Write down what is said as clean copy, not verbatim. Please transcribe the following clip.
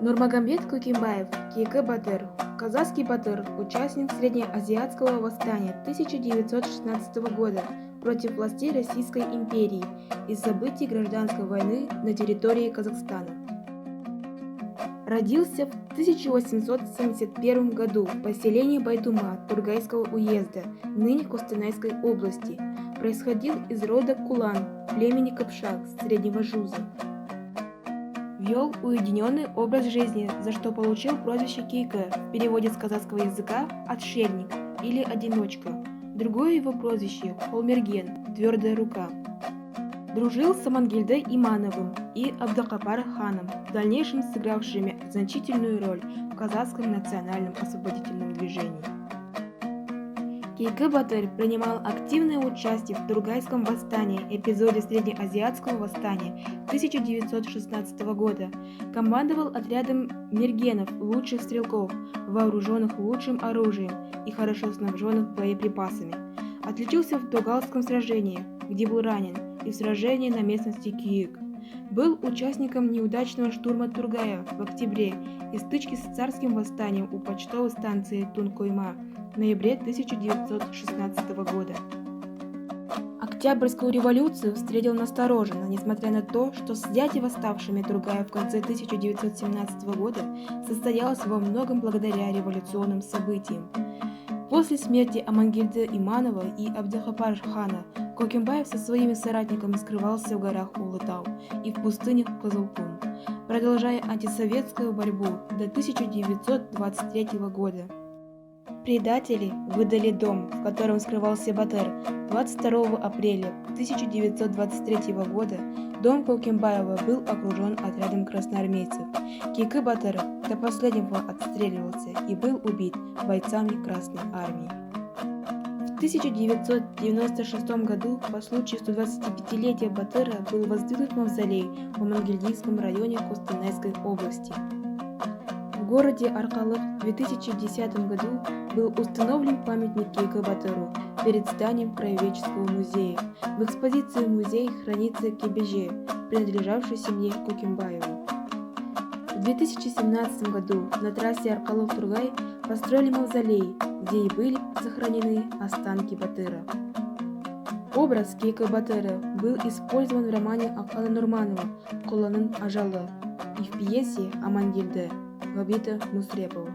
Нурмагомед Кокимбаев, Кейкэ Батыр, казахский батыр, участник Среднеазиатского восстания 1916 года против властей Российской империи и событий гражданской войны на территории Казахстана. Родился в 1871 году в поселении Байтума Тургайского уезда, ныне Костанайской области. Происходил из рода Кулан, племени Кыпшак, Среднего Жуза. Вел уединенный образ жизни, за что получил прозвище Кейкэ, в переводе с казахского языка «отшельник» или «одиночка». Другое его прозвище – Холмерген, твердая рука. Дружил с Амангельдой Имановым и Абдыкапар ханом, в дальнейшем сыгравшими значительную роль в казахском национальном освободительном движении. Кейкэ Батыр принимал активное участие в Тургайском восстании, эпизоде Среднеазиатского восстания 1916 года, командовал отрядом мергенов, лучших стрелков, вооруженных лучшим оружием и хорошо снабженных боеприпасами. Отличился в Тугалском сражении, где был ранен, и в сражении на местности Киик. Был участником неудачного штурма Тургая в октябре и стычки с царским восстанием у почтовой станции Тункойма в ноябре 1916 года. Октябрьскую революцию встретил настороженно, несмотря на то, что взятие восставшими Тургая в конце 1917 года состоялось во многом благодаря революционным событиям. После смерти Амангельды Иманова и Абдыкапар хана Кокимбаев со своими соратниками скрывался в горах Улытау и в пустынях Кызылкум, продолжая антисоветскую борьбу до 1923 года. Предатели выдали дом, в котором скрывался Батыр. 22 апреля 1923 года дом Кокимбаева был окружен отрядом красноармейцев. Кейкэ Батыр до последнего отстреливался и был убит бойцами Красной армии. В 1996 году по случаю 125-летия Батыра был воздвигнут мавзолей в Амангельдийском районе Костанайской области. В городе Аркалык в 2010 году был установлен памятник Кейкэ Батыру перед зданием Краеведческого музея. В экспозиции музея хранится кебеже, принадлежавший семье Кокимбаева. В 2017 году на трассе Аркалык-Тургай построили мавзолей, где и были сохранены останки Батыра. Образ Кейкэ Батыра был использован в романе Акана Нурманова «Коланын ажалы» и в пьесе «Амангельды» Габита Мусрепова.